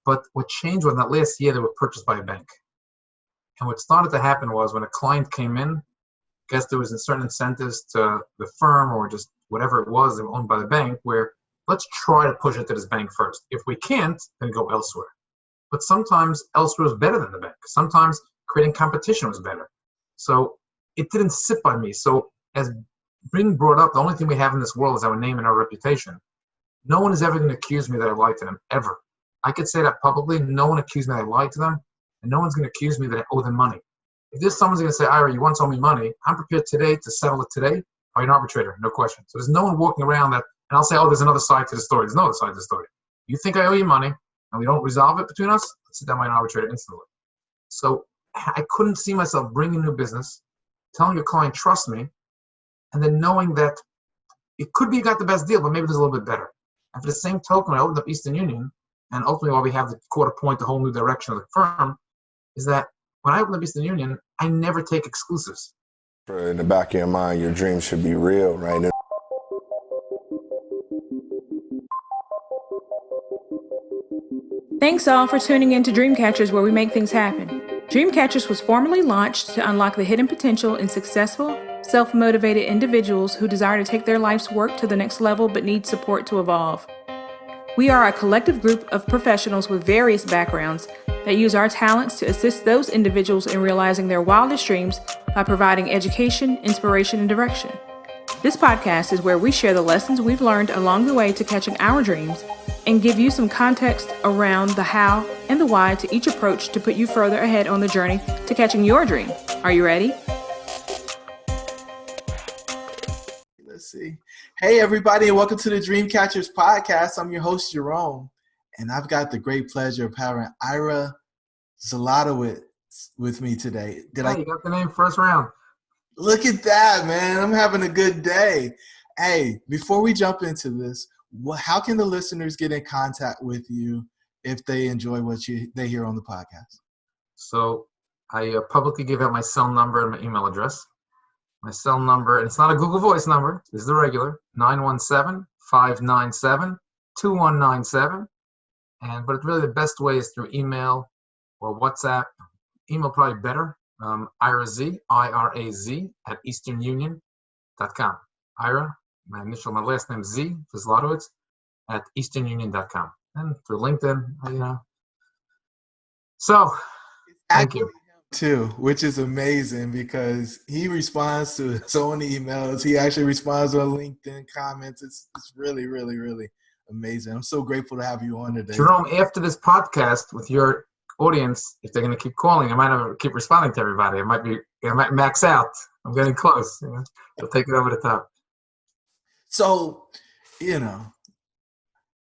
But what changed was that last year they were purchased by a bank. And what started to happen was when a client came in, I guess there was certain incentives to the firm or just whatever it was, they were owned by the bank, where let's try to push it to this bank first. If we can't, then go elsewhere. But sometimes elsewhere was better than the bank. Sometimes creating competition was better. So it didn't sit by me. So as being brought up, the only thing we have in this world is our name and our reputation. No one is ever going to accuse me that I lied to them, ever. I could say that publicly. No one accused me that I lied to them, and no one's going to accuse me that I owe them money. If there's someone's going to say, Ira, you once owe me money, I'm prepared today to settle it today by an arbitrator, no question. So there's no one walking around that, and I'll say, oh, there's another side to the story. There's no other side to the story. You think I owe you money, and we don't resolve it between us, let's sit down by an arbitrator instantly. So I couldn't see myself bringing new business, telling your client, trust me, and then knowing that it could be you got the best deal, but maybe there's a little bit better. And for the same token, I opened up Eastern Union, and ultimately why we have the quarter point, the whole new direction of the firm, is that when I opened up Eastern Union, I never take exclusives. In the back of your mind, your dreams should be real, right? Thanks all for tuning in to Dreamcatchers, where we make things happen. Dreamcatchers was formally launched to unlock the hidden potential in successful, self-motivated individuals who desire to take their life's work to the next level but need support to evolve. We are a collective group of professionals with various backgrounds that use our talents to assist those individuals in realizing their wildest dreams by providing education, inspiration, and direction. This podcast is where we share the lessons we've learned along the way to catching our dreams and give you some context around the how and the why to each approach to put you further ahead on the journey to catching your dream. Are you ready? Let's see. Hey, everybody, and welcome to the Dreamcatchers podcast. I'm your host, Jerome, and I've got the great pleasure of having Ira Zlotowitz with me today. You got the name first round. Look at that, man. I'm having a good day. Hey, before we jump into this, how can the listeners get in contact with you if they enjoy what they hear on the podcast? So I publicly give out my cell number and my email address. My cell number, and it's not a Google Voice number, this is the regular, 917-597-2197. But really the best way is through email or WhatsApp. Email probably better. Iraz, I-R-A-Z, at easternunion.com. Ira, my last name Z, Zlotowitz, at easternunion.com. And through LinkedIn, So, thank you. Too, which is amazing because he responds to so many emails. He actually responds on LinkedIn comments. It's really, really, really amazing. I'm so grateful to have you on today. Jerome, after this podcast with your audience, if they're going to keep calling, I might not keep responding to everybody. I might max out. I'm getting close. You'll take it over the top. So,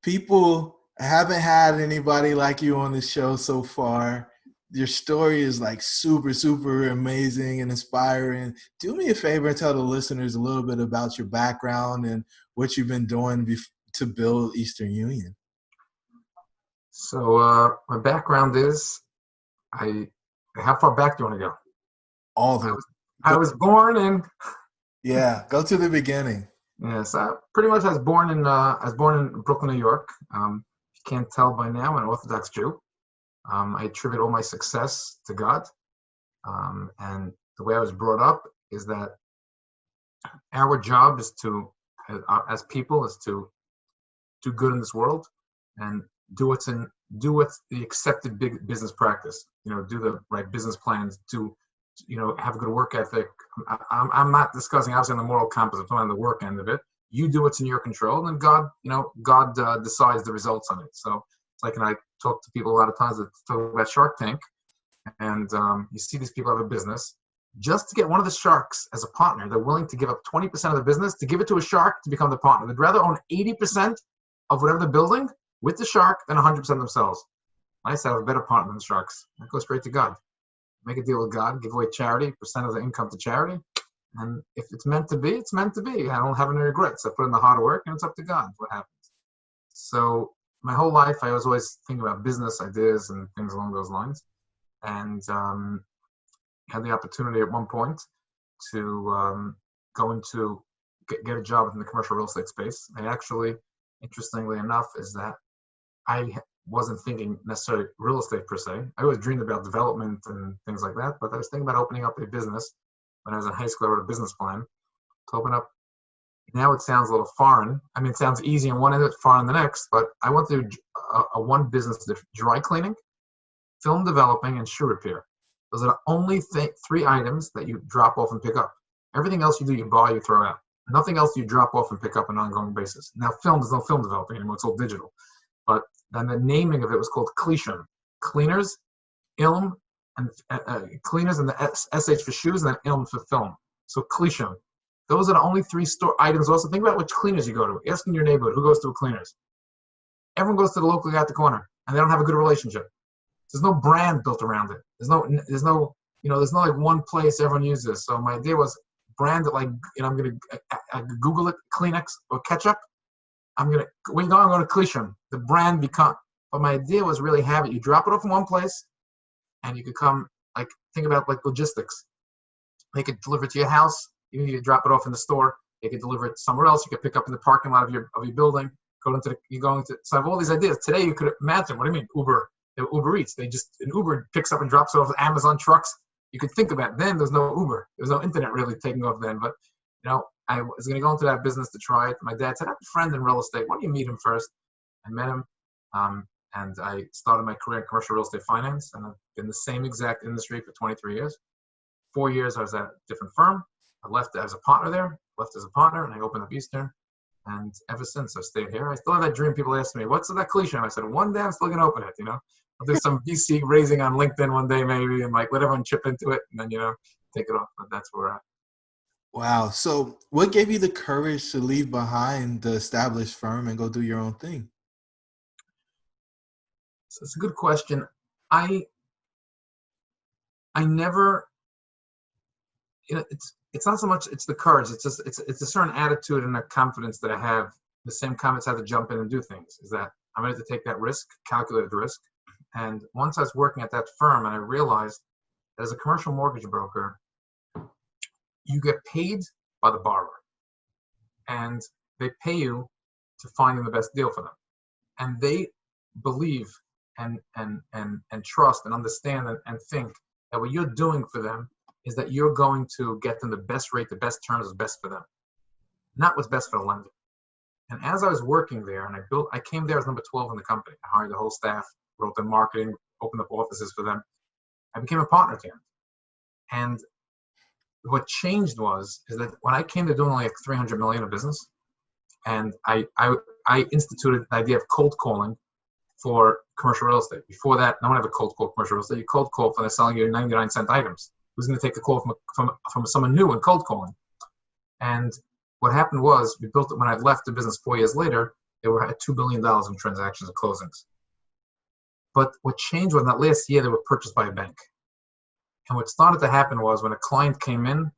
people haven't had anybody like you on the show so far. Your story is like super, super amazing and inspiring. Do me a favor and tell the listeners a little bit about your background and what you've been doing to build Eastern Union. So my background is, how far back do you want to go? All the way. I was born in. Yeah, go to the beginning. Yes, I was born in Brooklyn, New York. You can't tell by now, I'm an Orthodox Jew. I attribute all my success to God. And the way I was brought up is that our job is as people, is to do good in this world and do what's the accepted big business practice. Do the right business plans, have a good work ethic. I'm not discussing obviously on the moral compass, I'm talking on the work end of it. You do what's in your control, and God decides the results on it. So it's like, and I talk to people a lot of times that talk about Shark Tank, and you see these people have a business. Just to get one of the sharks as a partner, they're willing to give up 20% of the business to give it to a shark to become the partner. They'd rather own 80% of whatever they're building with the shark than 100% themselves. I said I have a better partner than the sharks. I go straight to God. Make a deal with God, give away charity, percent of the income to charity. And if it's meant to be, it's meant to be. I don't have any regrets. I put in the hard work, and it's up to God what happens. So my whole life, I was always thinking about business ideas and things along those lines. And had the opportunity at one point to go into get a job in the commercial real estate space. I actually, interestingly enough, is that wasn't thinking necessarily real estate per se. I always dreamed about development and things like that, but I was thinking about opening up a business. When I was in high school, I wrote a business plan to open up. Now it sounds a little foreign. I mean, it sounds easy on one end, foreign on the next, but I want to do a one business, dry cleaning, film developing, and shoe repair. Those are the only three items that you drop off and pick up. Everything else you do, you buy, you throw out. Nothing else you drop off and pick up on an ongoing basis. Now, there's no film developing anymore. It's all digital. But then the naming of it was called Klishim. Cleaners, Ilm, and cleaners and the SH for shoes, and then Ilm for film. So Klishim. Those are the only three store items. Also, think about which cleaners you go to. Ask in your neighborhood who goes to a cleaners. Everyone goes to the local guy at the corner, and they don't have a good relationship. There's no brand built around it. There's no like one place everyone uses. So my idea was brand it like, I'm gonna Google it, Kleenex or ketchup. I'm going to Klishim. The brand but my idea was really have it. You drop it off in one place, and you could come, like, think about like logistics. They could deliver it to your house. You could drop it off in the store. They could deliver it somewhere else. You could pick up in the parking lot of your building. So I have all these ideas. Today you could imagine, what do you mean Uber? Uber Eats. An Uber picks up and drops it off Amazon trucks. You could think about it. Then there's no Uber. There's no internet really taking off then. But I was going to go into that business to try it. My dad said, I have a friend in real estate. Why don't you meet him first? I met him, and I started my career in commercial real estate finance, and I've been in the same exact industry for 23 years. 4 years I was at a different firm. I left as a partner there, and I opened up Eastern. And ever since, I've stayed here. I still have that dream. People ask me, what's that Klishim? I said, one day I'm still going to open it, I'll do some VC raising on LinkedIn one day maybe, and like let everyone chip into it, and then, take it off. But that's where we're at. Wow. So what gave you the courage to leave behind the established firm and go do your own thing? So it's a good question. I never, it's not so much, it's the courage. It's just, it's a certain attitude and a confidence that I have. The same confidence I have to jump in and do things, is that I'm ready to take that risk, calculated risk. And once I was working at that firm, and I realized that as a commercial mortgage broker, you get paid by the borrower, and they pay you to find them the best deal for them. And they believe and trust and understand and think that what you're doing for them is that you're going to get them the best rate, the best terms, is best for them, not what's best for the lender. And as I was working there, and I came there as number 12 in the company. I hired the whole staff, wrote their marketing, opened up offices for them. I became a partner to them. And what changed is that when I came to doing like 300 million of business, and I instituted the idea of cold calling for commercial real estate. Before that, no one ever cold called commercial real estate. You cold call when they're selling you 99-cent items. Who's going to take a call from someone new in cold calling? And what happened was, we built it when I left the business 4 years later. They were at $2 billion in transactions and closings. But what changed was that last year they were purchased by a bank. And what started to happen was, when a client came in, I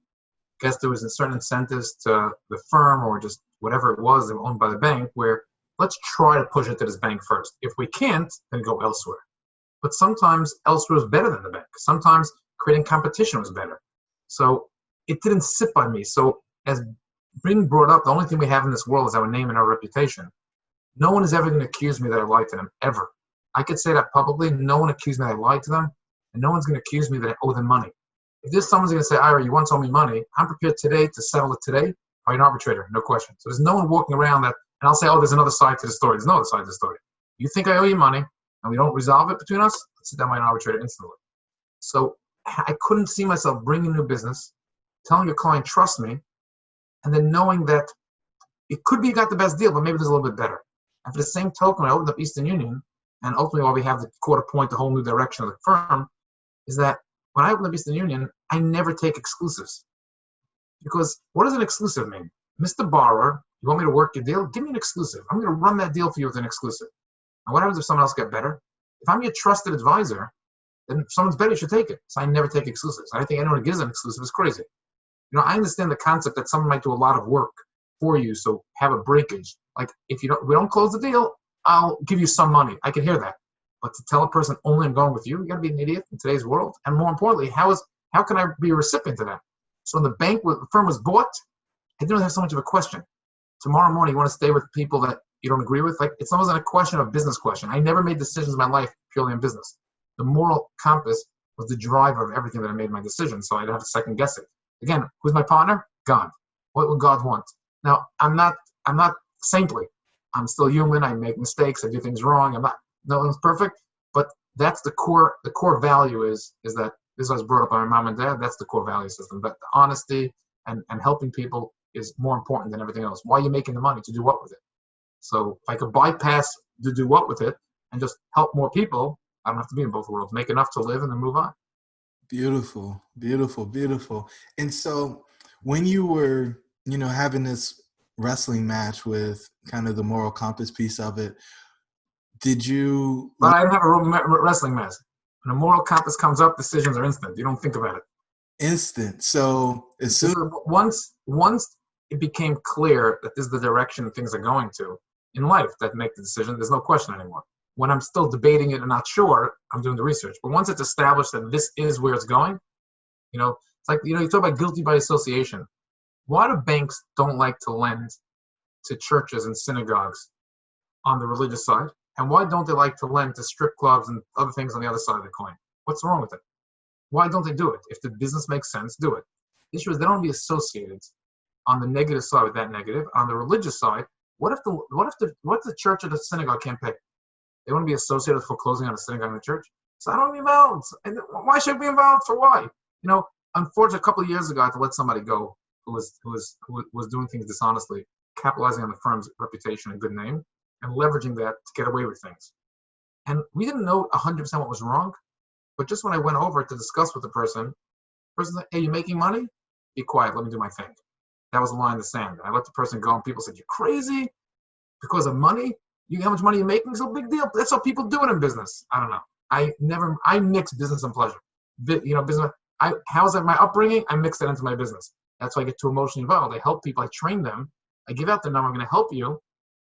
guess there was certain incentives to the firm or just whatever it was, they were owned by the bank, where let's try to push it to this bank first. If we can't, then go elsewhere. But sometimes elsewhere is better than the bank. Sometimes creating competition was better. So it didn't sit by me. So as being brought up, the only thing we have in this world is our name and our reputation. No one is ever going to accuse me that I lied to them, ever. I could say that publicly. No one accused me that I lied to them, and no one's going to accuse me that I owe them money. If there's someone's going to say, Ira, you once owe me money, I'm prepared today to settle it today by an arbitrator, no question. So there's no one walking around that, and I'll say, oh, there's another side to the story. There's no other side to the story. You think I owe you money, and we don't resolve it between us, let's sit down by an arbitrator instantly. So I couldn't see myself bringing new business, telling a client, trust me, and then knowing that it could be you got the best deal, but maybe there's a little bit better. And for the same token, I opened up Eastern Union, and ultimately why we have the quarter point, the whole new direction of the firm, is that when I opened up Eastern Union, I never take exclusives. Because what does an exclusive mean? Mr. Borrower, you want me to work your deal? Give me an exclusive. I'm going to run that deal for you with an exclusive. And what happens if someone else gets better? If I'm your trusted advisor, then if someone's better, you should take it. So I never take exclusives. I think anyone who gives an exclusive is crazy. I understand the concept that someone might do a lot of work for you, so have a breakage. Like, if we don't close the deal, I'll give you some money. I can hear that. But to tell a person only I'm going with you got to be an idiot in today's world. And more importantly, how can I be a recipient of that? So when the firm was bought, I didn't have so much of a question. Tomorrow morning, you want to stay with people that you don't agree with. Like, it's almost a question of business question. I never made decisions in my life purely on business. The moral compass was the driver of everything that I made my decision. So I didn't have to second guess it. Again, who's my partner? God. What would God want? Now, I'm not saintly. I'm still human. I make mistakes. I do things wrong. No one's perfect. But that's the core value is that this was brought up by my mom and dad. That's the core value system. But the honesty and helping people is more important than everything else. Why are you making the money? To do what with it? So if I could bypass to do what with it and just help more people, I don't have to be in both worlds. Make enough to live and then move on. Beautiful, beautiful, beautiful. And so when you were, having this wrestling match with kind of the moral compass piece of it, did you? But I didn't have a wrestling match. When a moral compass comes up, decisions are instant. You don't think about it. Instant. So as soon once it became clear that this is the direction things are going to in life, that make the decision, there's no question anymore. When I'm still debating it and not sure, I'm doing the research. But once it's established that this is where it's going, it's like, you talk about guilty by association. Why do banks don't like to lend to churches and synagogues on the religious side? And why don't they like to lend to strip clubs and other things on the other side of the coin? What's wrong with it? Why don't they do it? If the business makes sense, do it. The issue is they don't want to be associated on the negative side with that negative. On the religious side, what if the church or the synagogue can't pay? They want to be associated with foreclosing on a synagogue and a church. So I don't be involved. And why should I be involved? For why? Unfortunately, a couple of years ago, I had to let somebody go who was doing things dishonestly, capitalizing on the firm's reputation and good name, and leveraging that to get away with things. And we didn't know 100% what was wrong, but just when I went over to discuss with the person said, "Hey, you making money? Be quiet. Let me do my thing." That was a line in the sand. I let the person go, and people said, "You're crazy because of money. How much money you're making is no big deal." That's how people do it in business. I don't know. I mix business and pleasure. Business. How's that my upbringing? I mix that into my business. That's why I get too emotionally involved. I help people. I train them. I give out the number. I'm going to help you.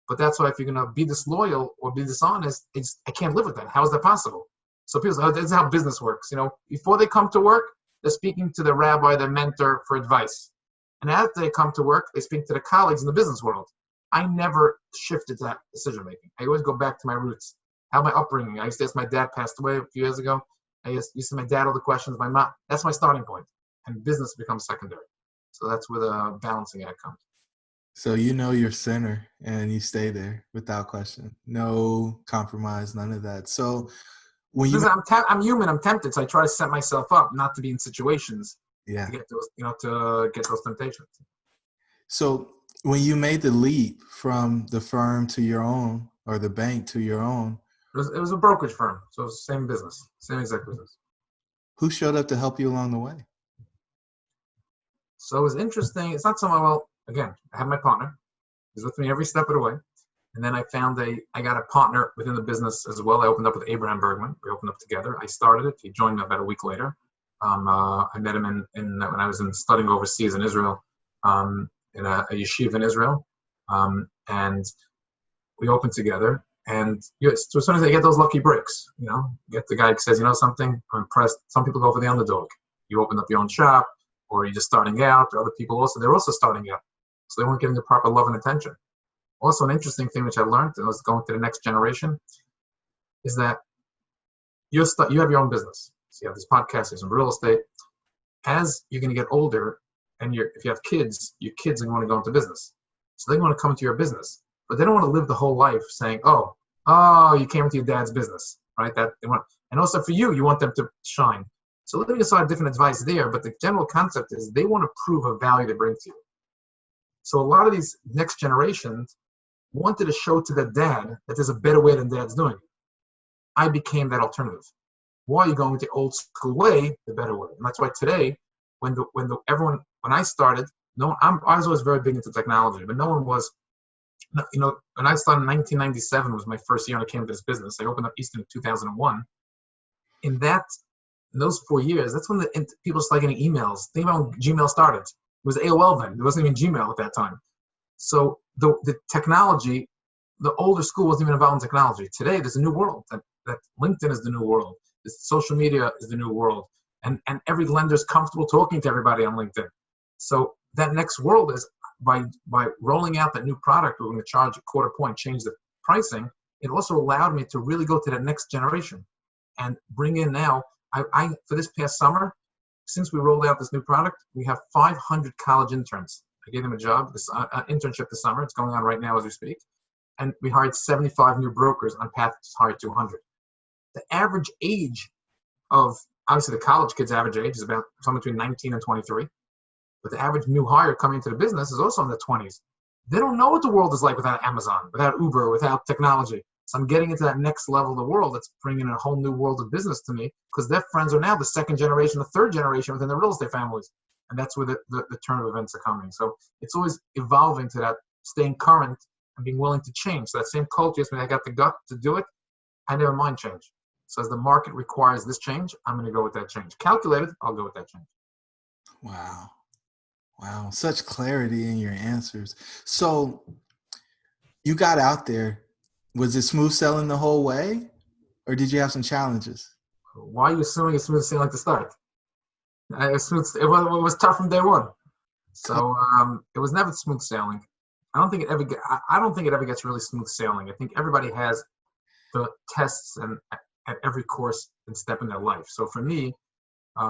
But that's why if you're going to be disloyal or be dishonest, I can't live with that. How is that possible? So people say, this is how business works. Before they come to work, they're speaking to the rabbi, their mentor for advice. And after they come to work, they speak to the colleagues in the business world. I never shifted to that decision making. I always go back to my roots. How my upbringing. I used to ask my dad passed away a few years ago. I used to ask my dad all the questions. My mom. That's my starting point. And business becomes secondary. So that's where the balancing act comes. So your center and you stay there without question. No compromise, none of that. So when I'm human, I'm tempted, so I try to set myself up not to be in situations to get those temptations. So when you made the leap from the firm to your own or the bank to your own, it was a brokerage firm, so it was the same business, same exact business. Who showed up to help you along the way? So it was interesting. It's not so well. Again, I had my partner. He's with me every step of the way. And then I got a partner within the business as well. I opened up with Abraham Bergman. We opened up together. I started it. He joined me about a week later. I met him when I was studying overseas in Israel, in a yeshiva in Israel. And we opened together. And so as soon as I get those lucky breaks, get the guy who says, something, I'm impressed. Some people go for the underdog. You open up your own shop, or you're just starting out, or other people they're also starting out. So they weren't getting the proper love and attention. Also, an interesting thing which I learned, and I was going to the next generation, is that you have your own business. So you have this podcast, there's some real estate. As you're going to get older, and if you have kids, your kids are going to go into business. So they want to come into your business. But they don't want to live the whole life saying, oh, you came into your dad's business, right? And also for you want them to shine. So leaving aside different advice there, but the general concept is they want to prove a value they bring to you. So a lot of these next generations wanted to show to their dad that there's a better way than dad's doing it. I became that alternative. Why are you going with the old school way, the better way? And that's why today, when I started, I was always very big into technology, but no one was. When I started in 1997 was my first year when I came to this business. I opened up Eastern in 2001. In those 4 years, that's when people started getting emails. Think about when Gmail started. It was AOL then. There wasn't even Gmail at that time. So the technology, the older school wasn't even involved in technology. Today, there's a new world. That LinkedIn is the new world. This social media is the new world. And every lender is comfortable talking to everybody on LinkedIn. So that next world is by rolling out that new product, we're going to charge a quarter point, change the pricing. It also allowed me to really go to that next generation and bring in now. I for this past summer, since we rolled out this new product, we have 500 college interns. I gave them a job, this internship this summer. It's going on right now as we speak. And we hired 75 new brokers on path to hire 200. The average age of, obviously the college kids' average age is about somewhere between 19 and 23. But the average new hire coming into the business is also in the 20s. They don't know what the world is like without Amazon, without Uber, without technology. So I'm getting into that next level of the world that's bringing a whole new world of business to me, because their friends are now the second generation, the third generation within the real estate families. And that's where the turn of events are coming. So it's always evolving to that, staying current and being willing to change. So that same culture, I got the gut to do it, I never mind change. So as the market requires this change, I'm going to go with that change. Calculated, I'll go with that change. Wow. Wow. Such clarity in your answers. So you got out there. Was it smooth sailing the whole way, or did you have some challenges? Why are you assuming it's smooth sailing to start? It was tough from day one. So it was never smooth sailing. I don't think it ever gets really smooth sailing. I think everybody has the tests and at every course and step in their life. So for me,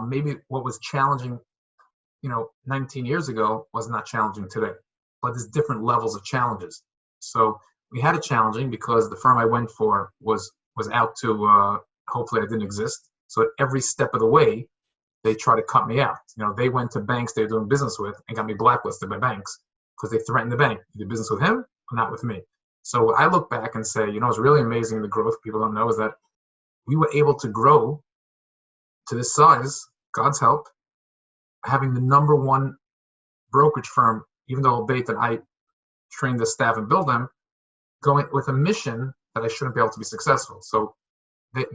maybe what was challenging, 19 years ago was not challenging today. But there's different levels of challenges. So we had it challenging because the firm I went for was out to, hopefully I didn't exist. So at every step of the way, they try to cut me out. They went to banks they were doing business with and got me blacklisted by banks because they threatened the bank. You do business with him or not with me. So I look back and say, it's really amazing the growth people don't know is that we were able to grow to this size, God's help, having the number one brokerage firm, even though albeit that I trained the staff and build them, going with a mission that I shouldn't be able to be successful. So I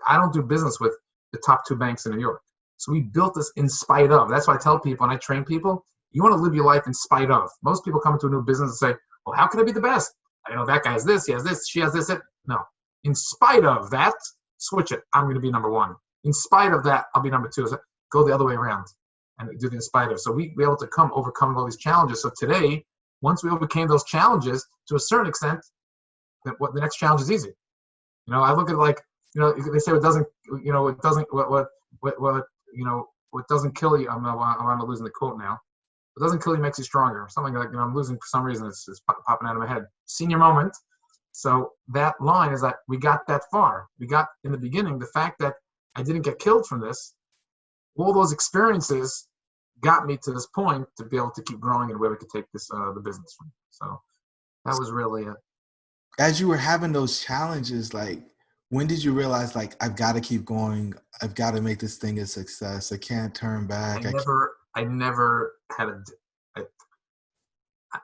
don't do business with the top two banks in New York. So we built this in spite of. That's why I tell people and I train people, you want to live your life in spite of. Most people come into a new business and say, well, how can I be the best? That guy has this, he has this, she has this. No. In spite of that, switch it. I'm going to be number one. In spite of that, I'll be number two. So go the other way around and do the in spite of. So we be able to overcome all these challenges. So today, once we overcame those challenges to a certain extent, the next challenge is easy. I look at they say what doesn't kill you. I'm losing the quote now. What doesn't kill you makes you stronger. Something like, I'm losing for some reason. It's popping out of my head. Senior moment. So that line is that we got that far. We got in the beginning, the fact that I didn't get killed from this, all those experiences got me to this point to be able to keep growing and where we could take this, the business from. So that was really it. As you were having those challenges, when did you realize, I've got to keep going. I've got to make this thing a success. I can't turn back. I never had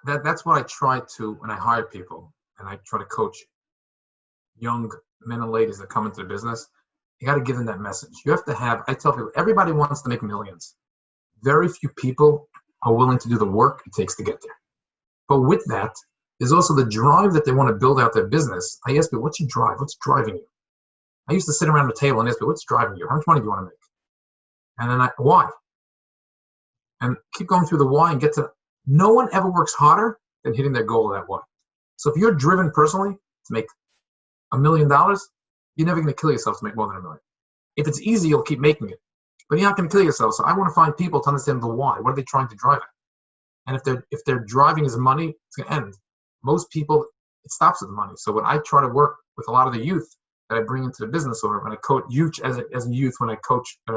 that's what I try to, when I hire people and I try to coach young men and ladies that come into the business, you got to give them that message. You have to I tell people, everybody wants to make millions. Very few people are willing to do the work it takes to get there. But with that, there's also the drive that they want to build out their business. I ask people, what's your drive? What's driving you? I used to sit around the table and ask people, what's driving you? How much money do you want to make? And then why? And keep going through the why and get to, no one ever works harder than hitting their goal of that why. So if you're driven personally to make $1 million, you're never going to kill yourself to make more than $1 million. If it's easy, you'll keep making it, but you're not going to kill yourself. So I want to find people to understand the why. What are they trying to drive at? And if they're driving is money, it's going to end. Most people, it stops at the money. So when I try to work with a lot of the youth that I bring into the business, or when I coach youth as a youth, when I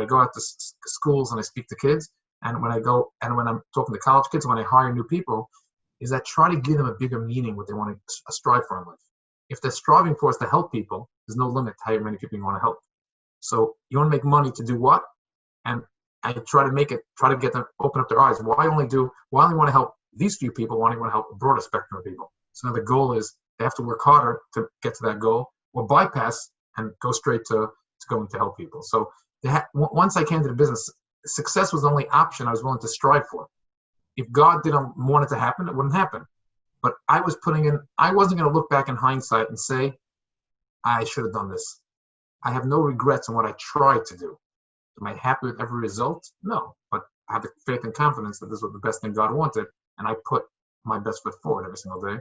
go out to schools and I speak to kids, and when I'm talking to college kids, when I hire new people, is that try to give them a bigger meaning, what they want to strive for in life. If they're striving for is to help people, there's no limit to how many people you want to help. So you want to make money to do what? And I try to get them, open up their eyes. Why only want to help these few people? Why only want to help a broader spectrum of people? So now the goal is they have to work harder to get to that goal, or bypass and go straight to going to help people. So once I came to the business, success was the only option I was willing to strive for. If God didn't want it to happen, it wouldn't happen. But I wasn't going to look back in hindsight and say, I should have done this. I have no regrets in what I tried to do. Am I happy with every result? No, but I have the faith and confidence that this was the best thing God wanted, and I put my best foot forward every single day.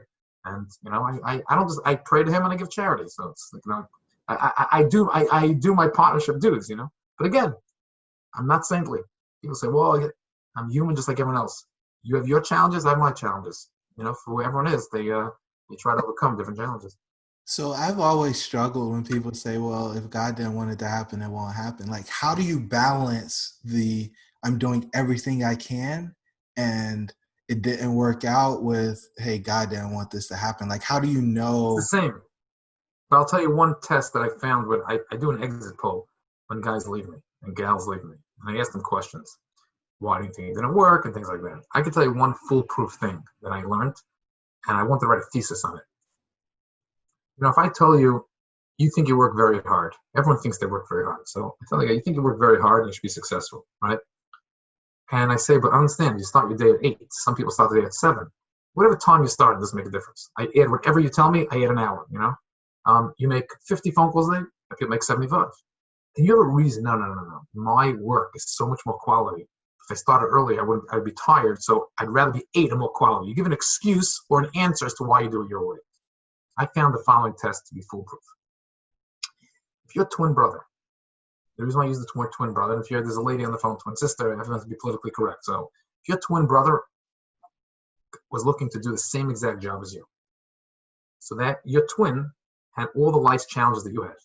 And I don't just, I pray to him and I give charity. So it's like, I do my partnership duties, But again, I'm not saintly. People say, well, I'm human just like everyone else. You have your challenges, I have my challenges. For who everyone is, they try to overcome different challenges. So I've always struggled when people say, well, if God didn't want it to happen, it won't happen. Like, how do you balance I'm doing everything I can and it didn't work out with, hey, God didn't want this to happen? Like, how do you know? It's the same. But I'll tell you one test that I found when I do an exit poll when guys leave me and gals leave me. And I ask them questions. Why do you think it didn't work and things like that? I can tell you one foolproof thing that I learned, and I want to write a thesis on it. If I tell you, you think you work very hard, everyone thinks they work very hard. So I tell you, you think you work very hard and you should be successful, right? And I say, but understand, you start your day at 8. Some people start the day at 7. Whatever time you start, it doesn't make a difference. I add whatever you tell me, I add an hour, You make 50 phone calls a day, I could make 75. And you have a reason, no. My work is so much more quality. If I started early, I'd be tired, so I'd rather be 8 and more quality. You give an excuse or an answer as to why you do it your way. I found the following test to be foolproof. If you're a twin brother, the reason why I use the word twin brother, if there's a lady on the phone, twin sister, everyone has to be politically correct. So if your twin brother was looking to do the same exact job as you, so that your twin had all the life's challenges that you had,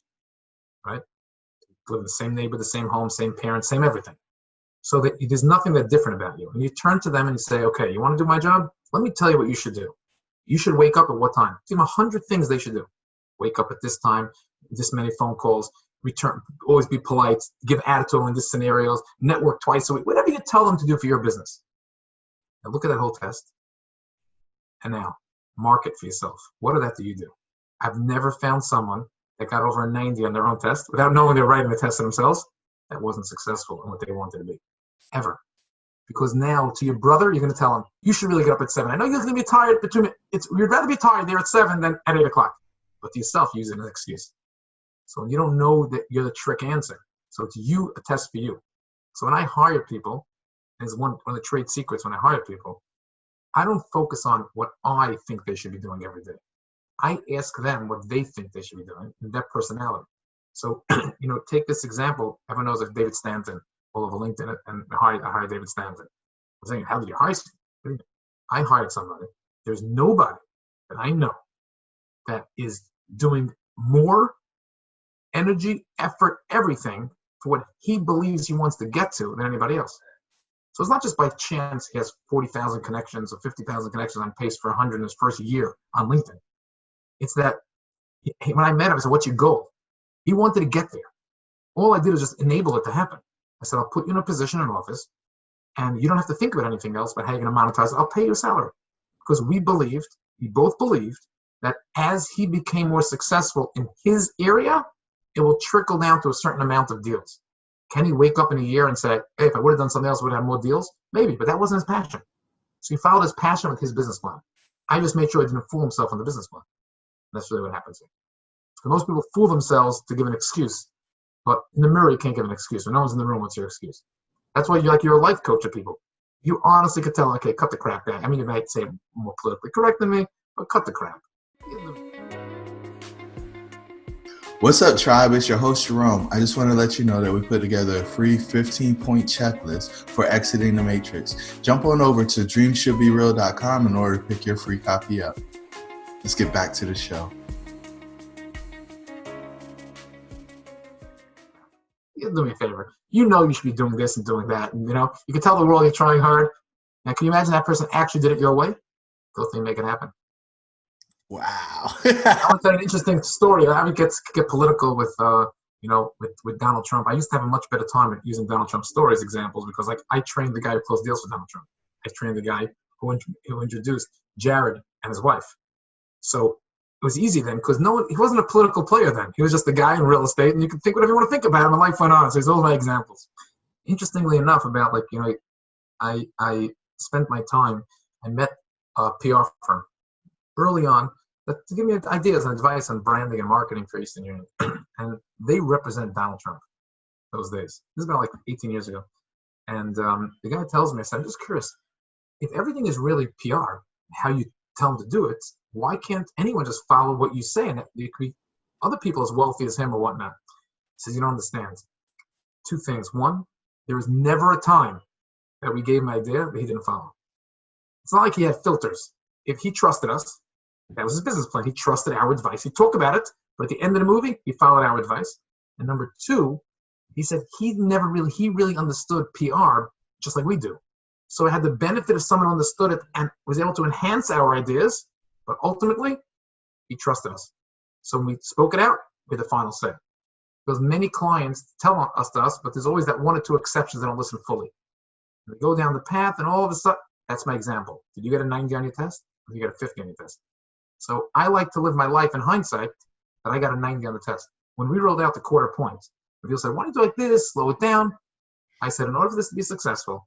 right? Live in the same neighborhood, the same home, same parents, same everything. So that there's nothing that different about you. And you turn to them and you say, okay, you want to do my job? Let me tell you what you should do. You should wake up at what time? Give them 100 things they should do. Wake up at this time, this many phone calls, return, always be polite, give attitude in these scenarios, network twice a week, whatever you tell them to do for your business. Now look at that whole test. And now, mark it for yourself. What of that do you do? I've never found someone that got over a 90 on their own test without knowing they're writing the test themselves that wasn't successful in what they wanted to be, ever. Because now, to your brother, you're going to tell him, you should really get up at 7. I know you're going to be tired, but you'd rather be tired there at 7 than at 8 o'clock. But to yourself, use it as an excuse. So you don't know that you're the trick answer. So it's a test for you. So when I hire people, as one of the trade secrets when I hire people, I don't focus on what I think they should be doing every day. I ask them what they think they should be doing and their personality. So, take this example. Everyone knows of David Stanton all over LinkedIn, and I hired David Stanton. I'm saying, how did you hire somebody? I hired somebody. There's nobody that I know that is doing more energy, effort, everything for what he believes he wants to get to than anybody else. So it's not just by chance he has 40,000 connections or 50,000 connections on pace for 100 in his first year on LinkedIn. It's that when I met him, I said, what's your goal? He wanted to get there. All I did was just enable it to happen. I said, I'll put you in a position in office, and you don't have to think about anything else but how you're going to monetize it. I'll pay you a salary. Because we both believed that as he became more successful in his area, it will trickle down to a certain amount of deals. Can he wake up in a year and say, hey, if I would have done something else, I would have more deals? Maybe, but that wasn't his passion. So he followed his passion with his business plan. I just made sure he didn't fool himself on the business plan. That's really what happens here. So most people fool themselves to give an excuse, but in the mirror, you can't give an excuse. When no one's in the room, what's your excuse? That's why you're a life coach to people. You honestly could tell, okay, cut the crap, guy. I mean, you might say more politically correct than me, but cut the crap. What's up, tribe? It's your host, Jerome. I just want to let you know that we put together a free 15-point checklist for exiting the matrix. Jump on over to dreamshouldbereal.com in order to pick your free copy up. Let's get back to the show. You do me a favor. You know you should be doing this and doing that. And, you can tell the world you're trying hard. Now, can you imagine that person actually did it your way? Go thing, make it happen. Wow. I want to tell you an interesting story. I would get political with Donald Trump. I used to have a much better time at using Donald Trump stories examples because, I trained the guy who closed deals for Donald Trump. I trained the guy who introduced Jared and his wife. So it was easy then because he wasn't a political player then. He was just a guy in real estate, and you can think whatever you want to think about him, and life went on. So those are my examples. Interestingly enough, about I spent my time. I met a PR firm early on to give me ideas and advice on branding and marketing for Eastern Union, and they represent Donald Trump those days. This is about 18 years ago, and the guy tells me, I said, I'm just curious. if everything is really PR, how you tell them to do it, why can't anyone just follow what you say? And it could be other people as wealthy as him or whatnot. He says, you don't understand. Two things. One, there was never a time that we gave him an idea that he didn't follow. It's not like he had filters. If he trusted us, that was his business plan. He trusted our advice. He talked about it, but at the end of the movie, he followed our advice. And number two, he said he really understood PR just like we do. So it had the benefit of someone who understood it and was able to enhance our ideas, but ultimately, he trusted us. So when we spoke it out, we had the final say. Because many clients tell us to us, but there's always that one or two exceptions that don't listen fully. And they go down the path, and all of a sudden, that's my example. Did you get a 90 on your test? Or did you get a 50 on your test? So I like to live my life in hindsight that I got a 90 on the test. When we rolled out the quarter points, people said, why don't you do like this, slow it down? I said, in order for this to be successful,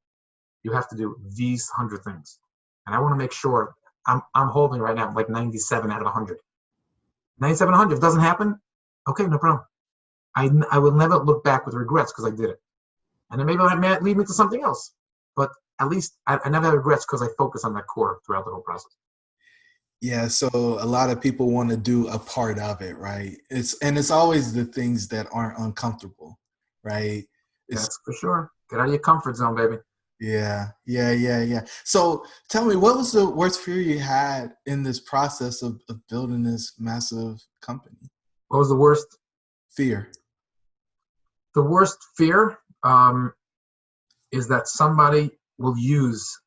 you have to do these 100 things. And I want to make sure I'm holding right now like 97 out of 100. 97 out of 100, if it doesn't happen, okay, no problem. I will never look back with regrets because I did it. And then maybe it may lead me to something else. But at least I never have regrets because I focus on that core throughout the whole process. Yeah, so a lot of people want to do a part of it, right? It's always the things that aren't uncomfortable, right? That's for sure. Get out of your comfort zone, baby. Yeah. So tell me, what was the worst fear you had in this process of building this massive company? What was the worst? Fear. The worst fear is that somebody will use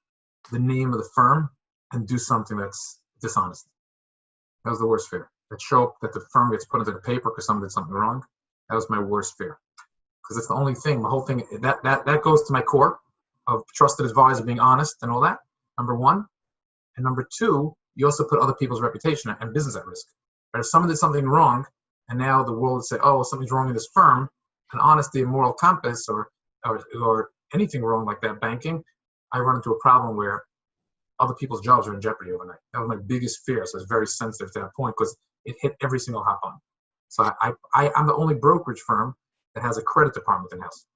the name of the firm and do something that's dishonest. That was the worst fear. That the firm gets put into the paper because someone did something wrong. That was my worst fear. Because it's the only thing, the whole thing, that goes to my core of trusted advisor being honest and all that, number one. And number two, you also put other people's reputation and business at risk. But if someone did something wrong, and now the world would say, oh, something's wrong in this firm, and honesty and moral compass or anything wrong like that, banking, I run into a problem where other people's jobs are in jeopardy overnight. That was my biggest fear. So I was very sensitive to that point because it hit every single hop on. So I'm the only brokerage firm that has a credit department in-house.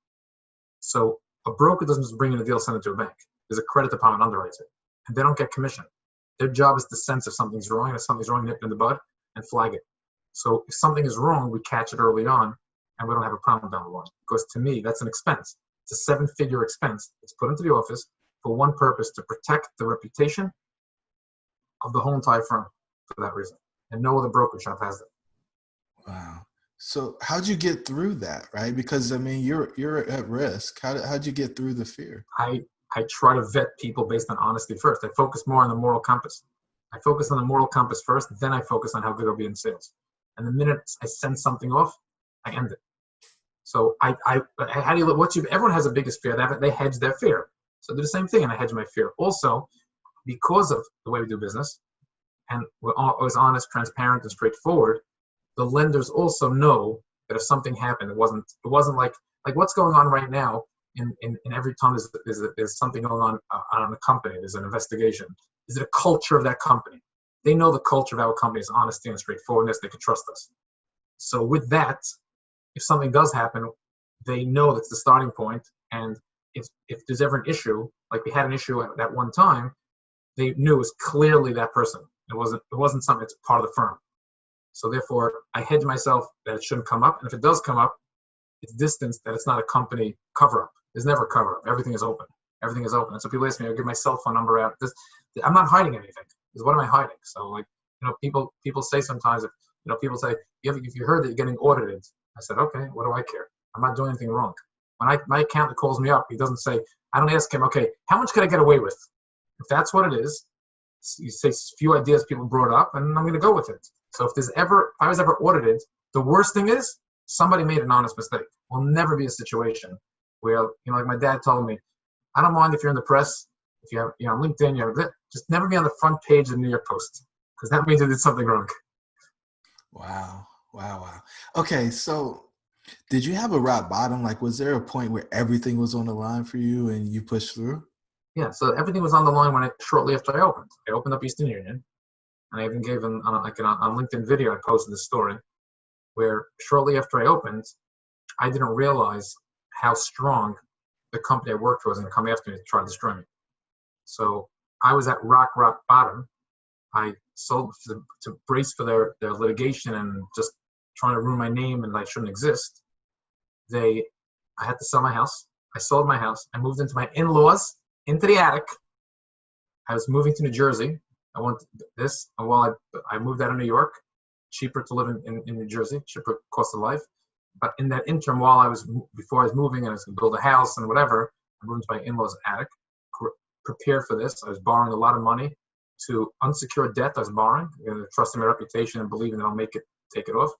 So a broker doesn't just bring in a deal, send it to a bank. There's a credit department underwrites it. And they don't get commission. Their job is to sense if something's wrong, and if something's wrong, nip it in the bud and flag it. So if something is wrong, we catch it early on, and we don't have a problem down the line. Because to me, that's an expense. It's a 7-figure expense. It's put into the office for one purpose, to protect the reputation of the whole entire firm for that reason. And no other brokerage shop has that. Wow. So how'd you get through that, right? Because, I mean, you're at risk. How'd you get through the fear? I try to vet people based on honesty first. I focus more on the moral compass. I focus on the moral compass first, then I focus on how good I'll be in sales. And the minute I send something off, I end it. So how do you look? Everyone has a biggest fear. They hedge their fear. So I do the same thing, and I hedge my fear. Also, because of the way we do business, and we're always honest, transparent, and straightforward, the lenders also know that if something happened, it wasn't like what's going on right now. In every time there's something going on the company. There's an investigation. Is it a culture of that company? They know the culture of our company is honesty and straightforwardness. They can trust us. So with that, if something does happen, they know that's the starting point. And if there's ever an issue, like we had an issue at that one time, they knew it was clearly that person. It wasn't something that's part of the firm. So therefore, I hedge myself that it shouldn't come up. And if it does come up, it's distanced, that it's not a company cover-up. There's never a cover-up. Everything is open. Everything is open. And so people ask me, I'll give my cell phone number out. I'm not hiding anything. Because what am I hiding? So people say sometimes, people say, if you heard that you're getting audited, I said, okay, what do I care? I'm not doing anything wrong. When my accountant calls me up, he doesn't say, I don't ask him, okay, how much could I get away with? If that's what it is, you say a few ideas people brought up, and I'm going to go with it. So if I was ever audited, the worst thing is somebody made an honest mistake. Will never be a situation where, like my dad told me, I don't mind if you're in the press, if you have, on LinkedIn, just never be on the front page of the New York Post, because that means you did something wrong. Wow. Okay, so did you have a rock bottom? Like, was there a point where everything was on the line for you and you pushed through? Yeah, so everything was on the line shortly after I opened. I opened up Eastern Union, and I even gave on LinkedIn video, I posted this story where shortly after I opened, I didn't realize how strong the company I worked for was going to come after me to try to destroy me. So I was at rock bottom. I sold to brace for their litigation and just trying to ruin my name and I shouldn't exist. I had to sell my house. I sold my house. I moved into my in-laws, into the attic. I was moving to New Jersey. I wanted this, and while I moved out of New York, cheaper to live in New Jersey, cheaper cost of life. But in that interim, before I was moving and I was going to build a house and whatever, I moved into my in-laws' attic, prepared for this. I was borrowing a lot of money to unsecured debt. I was borrowing, trusting my reputation and believing that I'll take it off.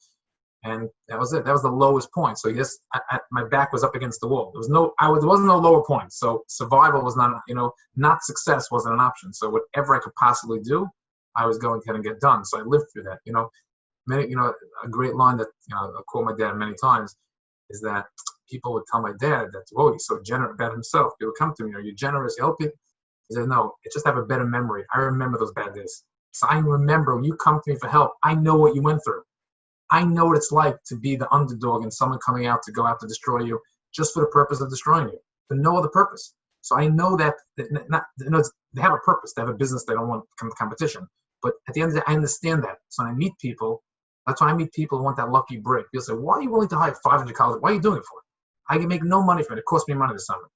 And that was it. That was the lowest point. So yes, my back was up against the wall. There wasn't no lower point. So survival was not, not success wasn't an option. So whatever I could possibly do, I was going ahead and get done. So I lived through that. A great line that I quote my dad many times is that people would tell my dad that, "Oh, he's so generous about himself." He would come to me, "Are you generous? You help people?" He said, "No, I just have a better memory. I remember those bad days. So I remember when you come to me for help. I know what you went through. I know what it's like to be the underdog and someone coming out to go out to destroy you just for the purpose of destroying you, for no other purpose. So I know that they have a purpose. They have a business. They don't want competition. But at the end of the day, I understand that. So when I meet people, that's why I meet people who want that lucky break. People say, "Why are you willing to hire 500 college? Why are you doing it for?" I can make no money from it. It costs me money this summer.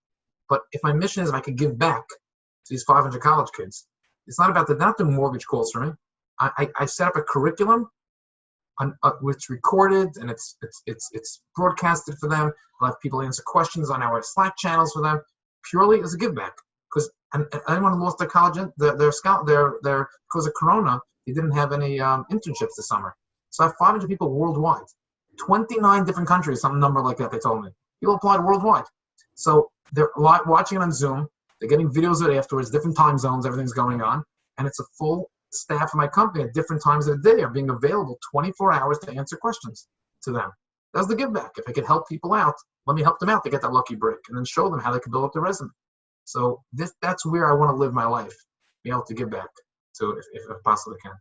But if my mission is if I could give back to these 500 college kids, it's not about not doing mortgage calls for me. I set up a curriculum which recorded and it's broadcasted for them. I'll have people answer questions on our Slack channels for them, purely as a give back. Because anyone who lost their college, their because of Corona, they didn't have any internships this summer. So I have 500 people worldwide, 29 different countries, some number like that. They told me people applied worldwide. So they're watching it on Zoom. They're getting videos of it afterwards, different time zones, everything's going on, and it's a full staff of my company at different times of the day are being available 24 hours to answer questions to them. That's the give back. If I could help people out, let me help them out to get that lucky break and then show them how they can build up their resume. So that's where I want to live my life, be able to give back to if I possibly can.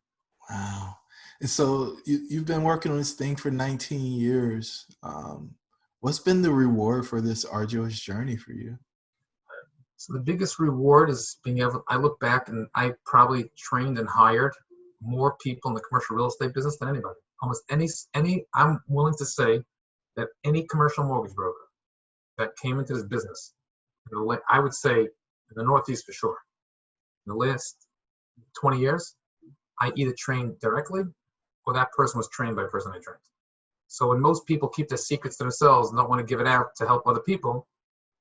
Wow. And so you've been working on this thing for 19 years. What's been the reward for this arduous journey for you? So the biggest reward is being able, I look back and I probably trained and hired more people in the commercial real estate business than anybody. Almost any, I'm willing to say that any commercial mortgage broker that came into this business, I would say in the Northeast for sure, in the last 20 years, I either trained directly or that person was trained by a person I trained. So when most people keep their secrets to themselves and don't want to give it out to help other people,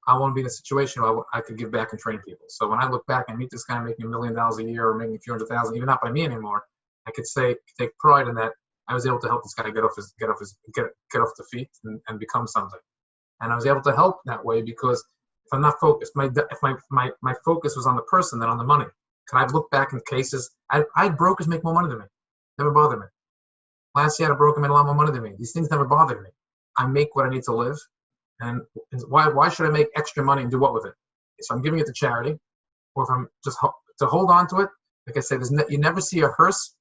I want to be in a situation where I could give back and train people. So when I look back and meet this guy making $1 million a year or making a few $100,000, even not by me anymore, I could take pride in that I was able to help this guy get off the feet and become something. And I was able to help that way because if I'm not focused, if my focus was on the person than on the money. Can I look back in cases? I had brokers make more money than me. Never bothered me. Last year I had a broker made a lot more money than me. These things never bothered me. I make what I need to live. And why should I make extra money and do what with it? If I'm giving it to charity, or if I'm just to hold on to it, like I said, you never see a hearse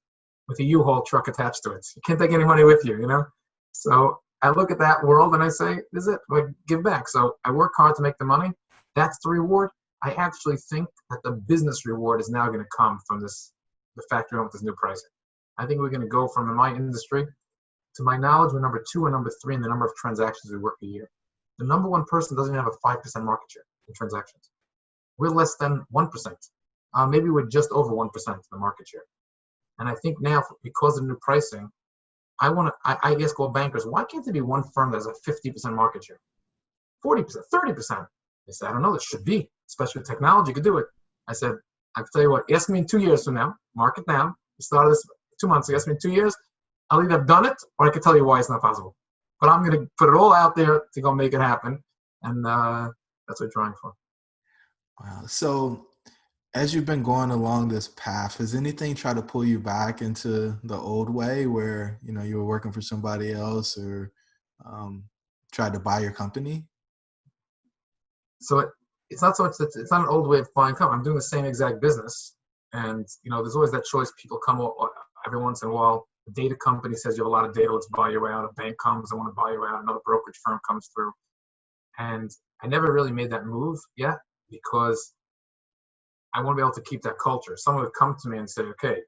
with a U-Haul truck attached to it. You can't take any money with you, So I look at that world and I say, this is it, I give back. So I work hard to make the money. That's the reward. I actually think that the business reward is now going to come from the fact we're with this new pricing. I think we're going to go from, in my industry, to my knowledge, we're number 2 or number 3 in the number of transactions we work a year. The number 1 person doesn't even have a 5% market share in transactions. We're less than 1%. Maybe we're just over 1% of the market share. And I think now, because of new pricing, I ask all bankers, why can't there be one firm that has a 50% market share? 40%, 30%. They said, I don't know, it should be, especially with technology, you could do it. I said, I can tell you what, ask me in 2 years from now, mark it now. We started this 2 months ago, ask me in 2 years, I'll either have done it or I can tell you why it's not possible. But I'm going to put it all out there to go make it happen. And that's what we're trying for. Wow. So as you've been going along this path, has anything tried to pull you back into the old way where, you were working for somebody else or tried to buy your company? So it's not so much that it's not an old way of buying company. I'm doing the same exact business. And, there's always that choice. People come every once in a while. The data company says you have a lot of data, let's buy you out. A bank comes, I want to buy you out. Another brokerage firm comes through. And I never really made that move yet because I want to be able to keep that culture. Someone would come to me and say, okay,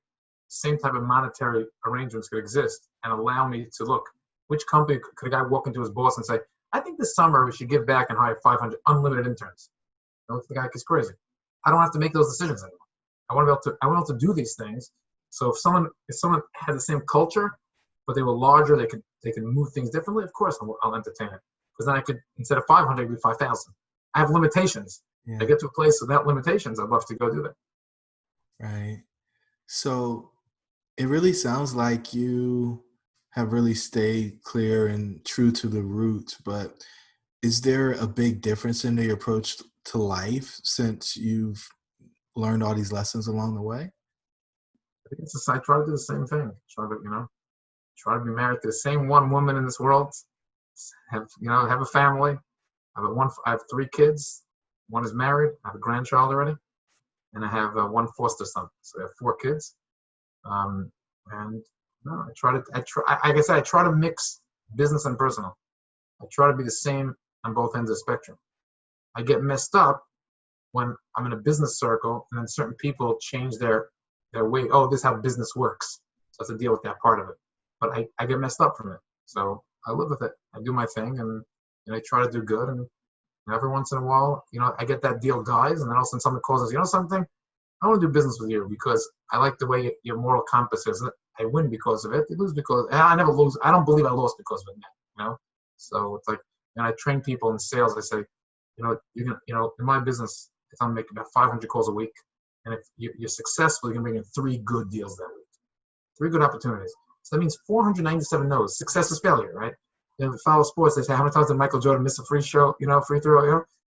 same type of monetary arrangements could exist and allow me to look, which company could a guy walk into his boss and say, I think this summer we should give back and hire 500 unlimited interns. You know, the guy is crazy. I don't have to make those decisions anymore. I want to be able to do these things. So if someone had the same culture, but they were larger, they could move things differently, of course I'll entertain it. Because then I could, instead of 500, do 5,000. I have limitations. Yeah. I get to a place without limitations, I'd love to go do that. Right. So it really sounds like you have really stayed clear and true to the roots, but is there a big difference in the approach to life since you've learned all these lessons along the way? I think I try to do the same thing. Try to be married to the same one woman in this world. Have a family. I have 3 kids. One is married. I have a grandchild already, and I have 1 foster son. So I have 4 kids. I try to mix business and personal. I try to be the same on both ends of the spectrum. I get messed up when I'm in a business circle and then certain people change their way. Oh, this is how business works. So I have to deal with that part of it. But I get messed up from it. So I live with it. I do my thing, and I try to do good. And every once in a while, I get that deal dies, and then all of a sudden someone calls us, something? I want to do business with you because I like the way your moral compass is. I win because of it. You lose because I never lose. I don't believe I lost because of it now. So it's like, and I train people in sales. I say, in my business, I'm making about 500 calls a week, and if you're successful, you're gonna bring in 3 good deals that week, 3 good opportunities. So that means 497 no's. Success is failure, right? If you follow sports, they say, how many times did Michael Jordan miss a free throw?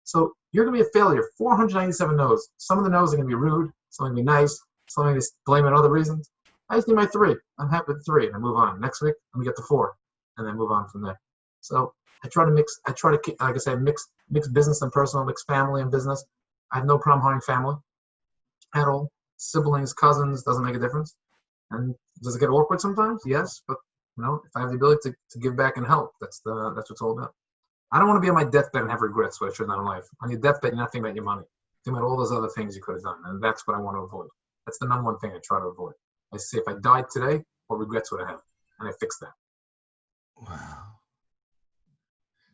So you're gonna be a failure. 497 no's. Some of the no's are gonna be rude. Some are gonna be nice. Some are gonna blame it on other reasons. I just need my 3. I'm happy with 3, and I move on. Next week, let me get to 4, and then move on from there. So I try to like I said, mix business and personal, mix family and business. I have no problem hiring family at all. Siblings, cousins, doesn't make a difference. And does it get awkward sometimes? Yes, but if I have the ability to give back and help, that's what it's all about. I don't want to be on my deathbed and have regrets what I should have done in life. On your deathbed, you're not thinking about your money. You're thinking about all those other things you could have done, and that's what I want to avoid. That's the number one thing I try to avoid. I say, if I died today, what regrets would I have? And I fix that. Wow.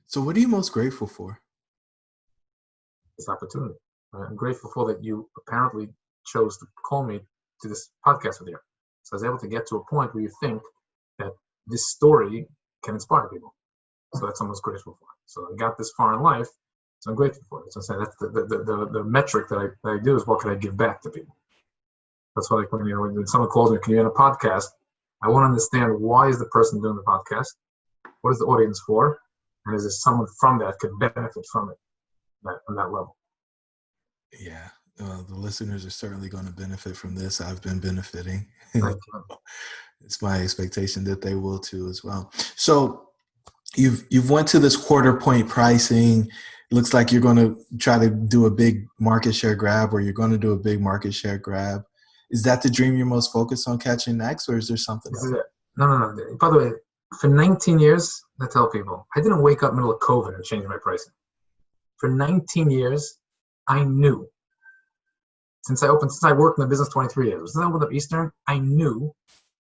So what are you most grateful for? This opportunity. I'm grateful for that you apparently chose to call me to this podcast with you. So I was able to get to a point where you think that this story can inspire people. So that's what I'm most grateful for. So I got this far in life, so I'm grateful for it. So I say that's the metric that I do is what can I give back to people. That's why when someone calls me, can you do a podcast? I want to understand, why is the person doing the podcast? What is the audience for? And is there someone from that could benefit from it on that level? Yeah, the listeners are certainly going to benefit from this. I've been benefiting. It's my expectation that they will too as well. So you've went to this quarter point pricing. It looks like you're going to try to do a big market share grab, or you're going to do a big market share grab. Is that the dream you're most focused on catching next, or is there something else? No. By the way, for 19 years, I tell people, I didn't wake up in the middle of COVID and change my pricing. For 19 years, I knew, since I worked in the business 23 years, since I opened up Eastern, I knew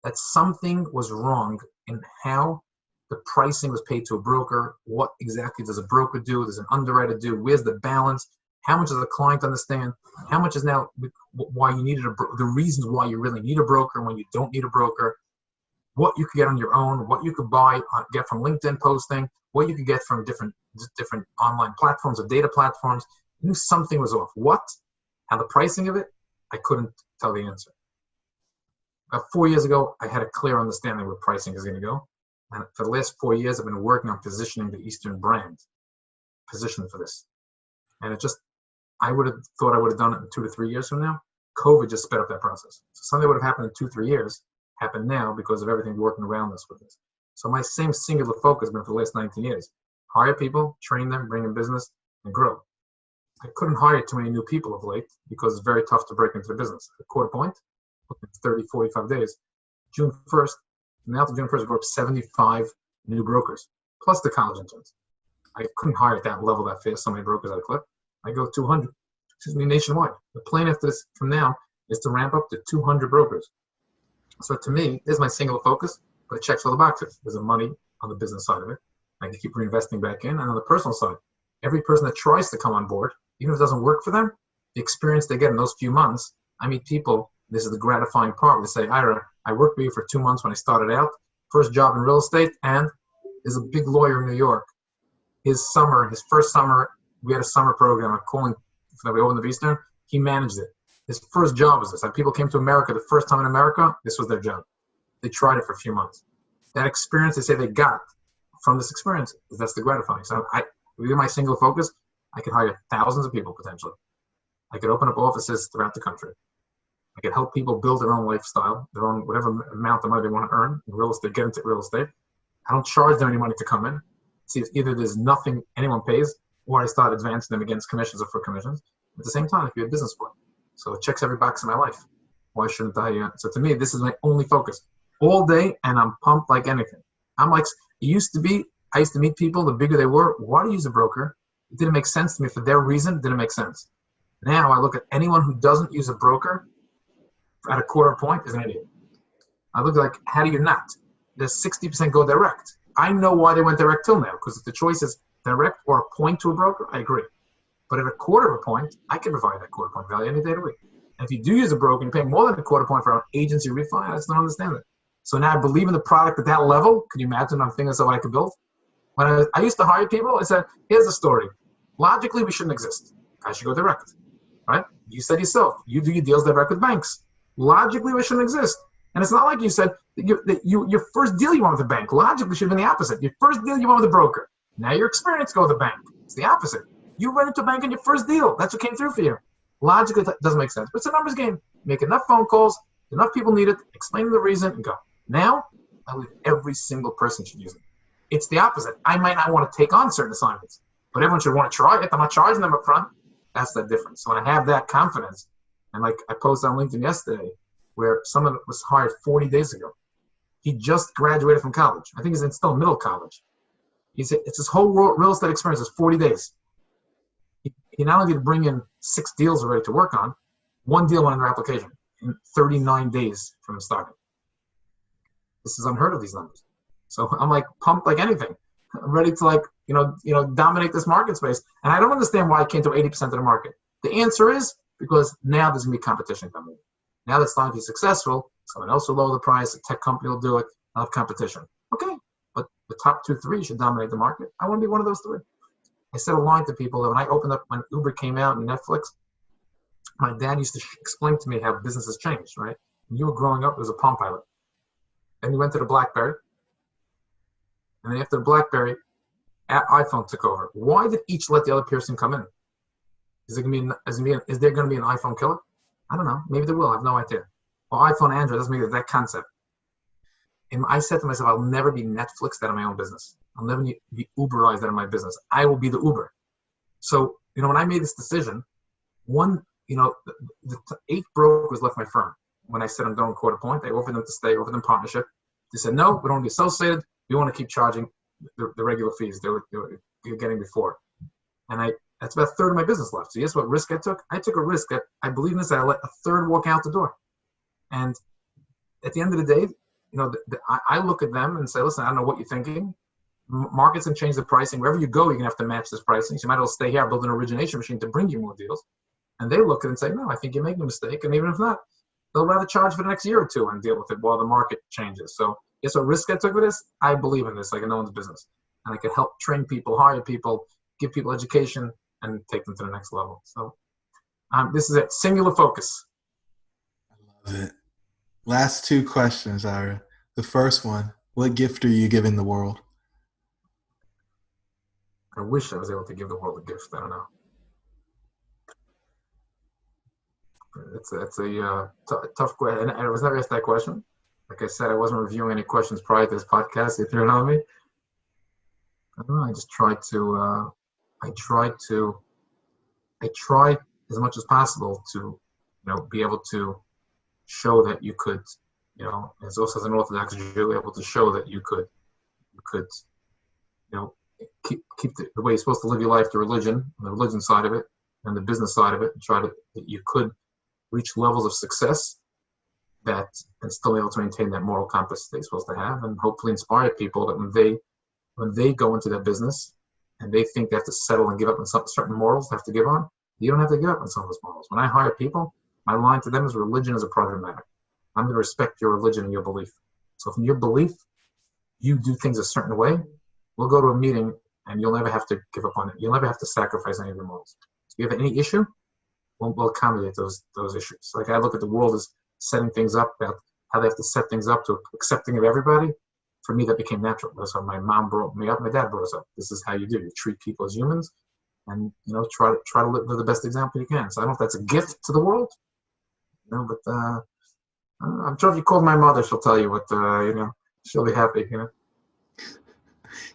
that something was wrong in how the pricing was paid to a broker. What exactly does a broker do? Does an underwriter do? Where's the balance? How much does the client understand? How much is now why you needed the reasons why you really need a broker and when you don't need a broker? What you could get on your own, what you could get from LinkedIn posting, what you could get from different online platforms or data platforms. I knew something was off. What? How the pricing of it? I couldn't tell the answer. About 4 years ago, I had a clear understanding where pricing is going to go. And for the last 4 years, I've been working on positioning the Eastern brand, positioned for this. And I would have thought I would have done it in 2 to 3 years from now. COVID just sped up that process. So something would have happened in 2-3 years happened now because of everything working around us with this. So my same singular focus has been for the last 19 years. Hire people, train them, bring in business, and grow. I couldn't hire too many new people of late because it's very tough to break into the business. At quarter point, 30, 45 days. June 1st, now to June 1st, we brought up 75 new brokers, plus the college interns. I couldn't hire at that level that fast, so many brokers at a clip. I go 200, nationwide. The plan after this from now is to ramp up to 200 brokers. So to me, this is my single focus, but it checks all the boxes. There's the money on the business side of it. I can keep reinvesting back in. And on the personal side, every person that tries to come on board, even if it doesn't work for them, the experience they get in those few months, I meet people, this is the gratifying part. They say, Ira, I worked with you for 2 months when I started out, first job in real estate, and there's a big lawyer in New York. His first summer, we had a summer program, I'm calling that we opened the Eastern, he managed it. His first job was this. Like people came to America the first time in America, this was their job. They tried it for a few months. That experience they say they got from this experience, that's the gratifying. So with my single focus, I could hire thousands of people potentially. I could open up offices throughout the country. I could help people build their own lifestyle, their own whatever amount of money they want to earn in real estate, get into real estate. I don't charge them any money to come in. See, either there's nothing anyone pays, or I start advancing them against commissions or for commissions. At the same time, it could be a business plan. So it checks every box in my life. Why shouldn't I? So to me, this is my only focus. All day, and I'm pumped like anything. I'm like, I used to meet people, the bigger they were, why do you use a broker? It didn't make sense to me. For their reason, it didn't make sense. Now I look at anyone who doesn't use a broker at a quarter point is an idiot. I look like, how do you not? There's 60% go direct. I know why they went direct till now, because if the choice is direct or a point to a broker, I agree. But at a quarter of a point, I can provide that quarter point value any day of the week. And if you do use a broker and you pay more than a quarter point for an agency refi, I just don't understand it. So now I believe in the product at that level. Can you imagine I'm thinking of what I could build? When I used to hire people, I said, here's the story. Logically, we shouldn't exist. I should go direct, right? You said yourself, you do your deals direct with banks. Logically, we shouldn't exist. And it's not like you said that your first deal you want with the bank. Logically, should have been the opposite. Your first deal you want with the broker. Now your experience go with the bank. It's the opposite. You went into a bank on your first deal. That's what came through for you. Logically, it doesn't make sense. But it's a numbers game. Make enough phone calls, enough people need it, explain the reason, and go. Now, I believe every single person should use it. It's the opposite. I might not want to take on certain assignments, but everyone should want to try it. I'm not charging them up front. That's the difference. So when I have that confidence, and like I posted on LinkedIn yesterday, where someone was hired 40 days ago. He just graduated from college. I think he's still in middle college. He said it's his whole real estate experience is 40 days. He not only did bring in 6 deals already to work on, 1 deal went in their application in 39 days from starting. This is unheard of, these numbers. So I'm like pumped like anything. I'm ready to dominate this market space. And I don't understand why I can't do 80% of the market. The answer is because now there's gonna be competition coming. Now that's starting to be successful, someone else will lower the price, a tech company will do it, I'll have competition. Okay, but the top 2, 3 should dominate the market. I want to be one of those 3. I said a line to people that when Uber came out and Netflix, my dad used to explain to me how business has changed, right? When you were growing up, it was a Palm Pilot. Then you went to the BlackBerry. And then after the BlackBerry, iPhone took over. Why did each let the other person come in? Is there going to be an iPhone killer? I don't know. Maybe there will. I have no idea. Well, iPhone, Android doesn't make that concept. And I said to myself, I'll never be Netflix out of my own business. I'll never be Uberized out of my business. I will be the Uber. So, when I made this decision, the 8 brokers left my firm. When I said I'm going quarter point, I offered them to stay, offered them partnership. They said, no, we don't want to be associated. We want to keep charging the regular fees they were getting before. And that's about a third of my business left. So guess what risk I took? I took a risk that I believe in this. I let a third walk out the door. And at the end of the day, I look at them and say, listen, I don't know what you're thinking. Markets can change the pricing. Wherever you go, you're going to have to match this pricing. So you might as well stay here, build an origination machine to bring you more deals. And they look at it and say, no, I think you're making a mistake. And even if not, they'll rather charge for the next year or 2 and deal with it while the market changes. So guess what risk I took with this? I believe in this like no one's business. And I could help train people, hire people, give people education, and take them to the next level. So this is it. Singular focus. I love it. Last 2 questions, Ira. The first one, what gift are you giving the world? I wish I was able to give the world a gift. I don't know. It's a tough question. And I was never asked that question. Like I said, I wasn't reviewing any questions prior to this podcast. If you're on me, I don't know. I just tried to. I tried as much as possible to, be able to show that you could, as also as an Orthodox Jew, able to show that you could, keep the way you're supposed to live your life, the religion side of it, and the business side of it, and that you could reach levels of success that and still be able to maintain that moral compass they're supposed to have, and hopefully inspire people that when they go into that business and they think they have to settle and give up on some certain morals they have to give on, you don't have to give up on some of those morals. When I hire people, my line to them is religion is a private matter. I'm going to respect your religion and your belief. So if in your belief you do things a certain way, we'll go to a meeting and you'll never have to give up on it. You'll never have to sacrifice any of your morals. If you have any issue, we'll accommodate those issues. Like I look at the world as setting things up, about how they have to set things up to accepting of everybody. For me, that became natural. That's how my mom brought me up. My dad brought us up. This is how you do. You treat people as humans, and try to live the best example you can. So I don't know if that's a gift to the world, but I'm sure if you called my mother, she'll tell you what she'll be happy.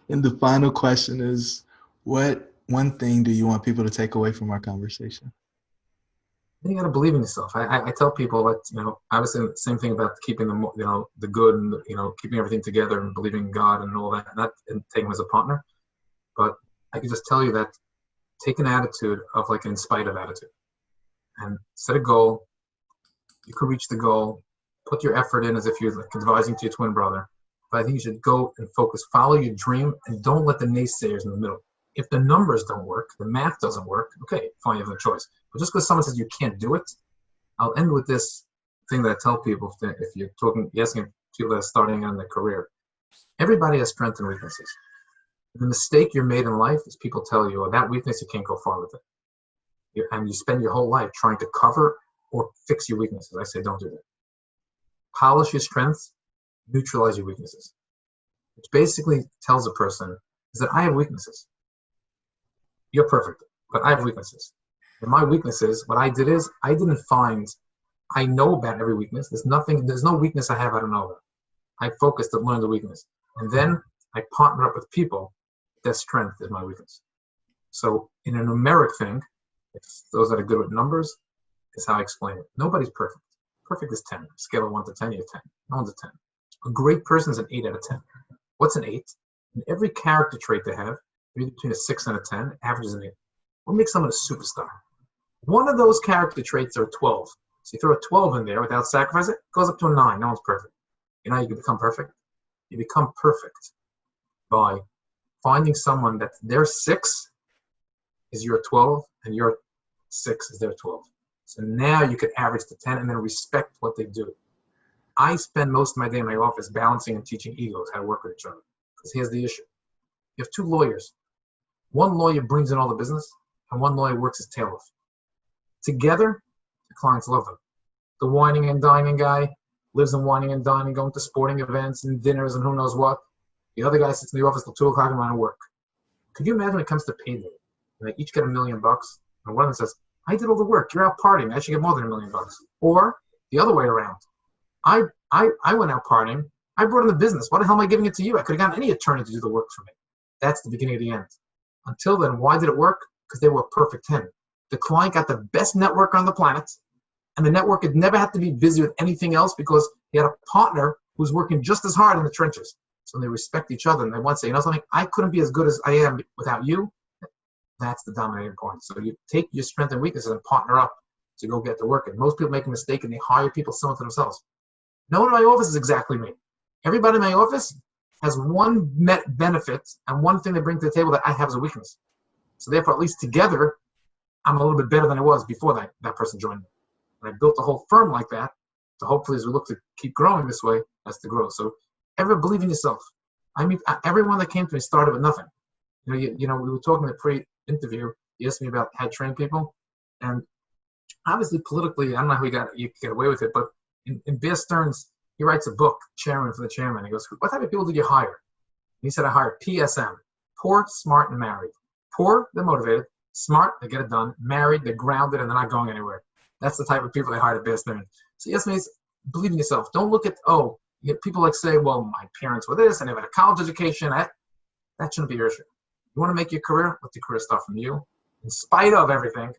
And the final question is, what one thing do you want people to take away from our conversation? You got to believe in yourself. I tell people that, obviously the same thing about keeping the good and, keeping everything together and believing in God and all that, and taking him as a partner. But I can just tell you that take an attitude of like an in spite of attitude and set a goal. You could reach the goal, put your effort in as if you're like advising to your twin brother. But I think you should go and focus, follow your dream, and don't let the naysayers in the middle. If the numbers don't work, the math doesn't work, okay, fine, you have no choice. But just because someone says you can't do it, I'll end with this thing that I tell people if you're asking people that are starting on their career. Everybody has strengths and weaknesses. The mistake you're made in life is people tell you, that weakness, you can't go far with it. And you spend your whole life trying to cover or fix your weaknesses. I say don't do that. Polish your strengths, neutralize your weaknesses. Which basically tells a person is that I have weaknesses. You're perfect, but I have weaknesses. And my weaknesses, what I did is I know about every weakness. There's no weakness I have I don't know about. I focused to learn the weakness. And then I partner up with people. Their strength is my weakness. So in a numeric thing, if those that are good with numbers, is how I explain it. Nobody's perfect. Perfect is 10. Scale of 1 to 10, you're 10. No one's a 10. A great person is an 8 out of 10. What's an 8? In every character trait they have, between a 6 and a 10, average is an 8. What makes someone a superstar? One of those character traits are a 12. So you throw a 12 in there without sacrificing, it goes up to a 9. No one's perfect. You know how you can become perfect? You become perfect by finding someone that their 6 is your 12 and your 6 is their 12. So now you could average to 10 and then respect what they do. I spend most of my day in my office balancing and teaching egos how to work with each other. Because here's the issue. You have 2 lawyers. One lawyer brings in all the business, and one lawyer works his tail off. Together, the clients love them. The whining and dining guy lives in whining and dining, going to sporting events and dinners and who knows what. The other guy sits in the office till 2 o'clock in the morning and work. Could you imagine when it comes to payday? And they each get $1 million, and one of them says, I did all the work. You're out partying. I should get more than $1 million. Or the other way around. I went out partying. I brought in the business. Why the hell am I giving it to you? I could have gotten any attorney to do the work for me. That's the beginning of the end. Until then, why did it work? Because they were a perfect 10. The client got the best network on the planet, and the network had never had to be busy with anything else because he had a partner who's working just as hard in the trenches. So they respect each other, and they want to say, something, I couldn't be as good as I am without you. That's the dominating point. So you take your strengths and weaknesses and partner up to go get to work. And most people make a mistake, and they hire people similar to themselves. No one in my office is exactly me. Everybody in my office has one benefit and one thing they bring to the table that I have as a weakness. So therefore, at least together, I'm a little bit better than I was before that person joined me. And I built a whole firm like that. So hopefully, as we look to keep growing this way, that's the growth. So ever believe in yourself. I mean, everyone that came to me started with nothing. We were talking in the pre-interview. You asked me about how to train people, and obviously politically, I don't know how you get away with it, but in Bear Stearns, he writes a book, Chairman for the Chairman. He goes, what type of people did you hire? And he said, I hired PSM, poor, smart, and married. Poor, they're motivated. Smart, they get it done. Married, they're grounded, and they're not going anywhere. That's the type of people they hired at Bear Stearns. So yes, means believe in yourself. Don't look at, people like say, well, my parents were this, and they had a college education. That shouldn't be your issue. You want to make your career? Let the career start from you. In spite of everything,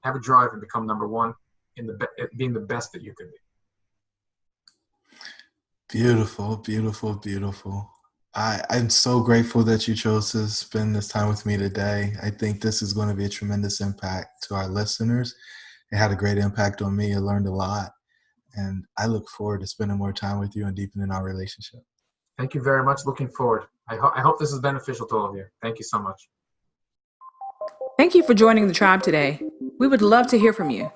have a drive and become number one in being the best that you can be. Beautiful, beautiful, beautiful. I'm so grateful that you chose to spend this time with me today. I think this is going to be a tremendous impact to our listeners. It had a great impact on me. I learned a lot. And I look forward to spending more time with you and deepening our relationship. Thank you very much. Looking forward. I hope this is beneficial to all of you. Thank you so much. Thank you for joining the tribe today. We would love to hear from you.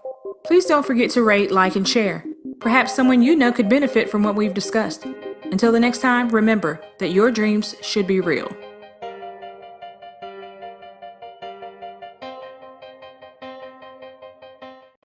Please don't forget to rate, like, and share. Perhaps someone you know could benefit from what we've discussed. Until the next time, remember that your dreams should be real.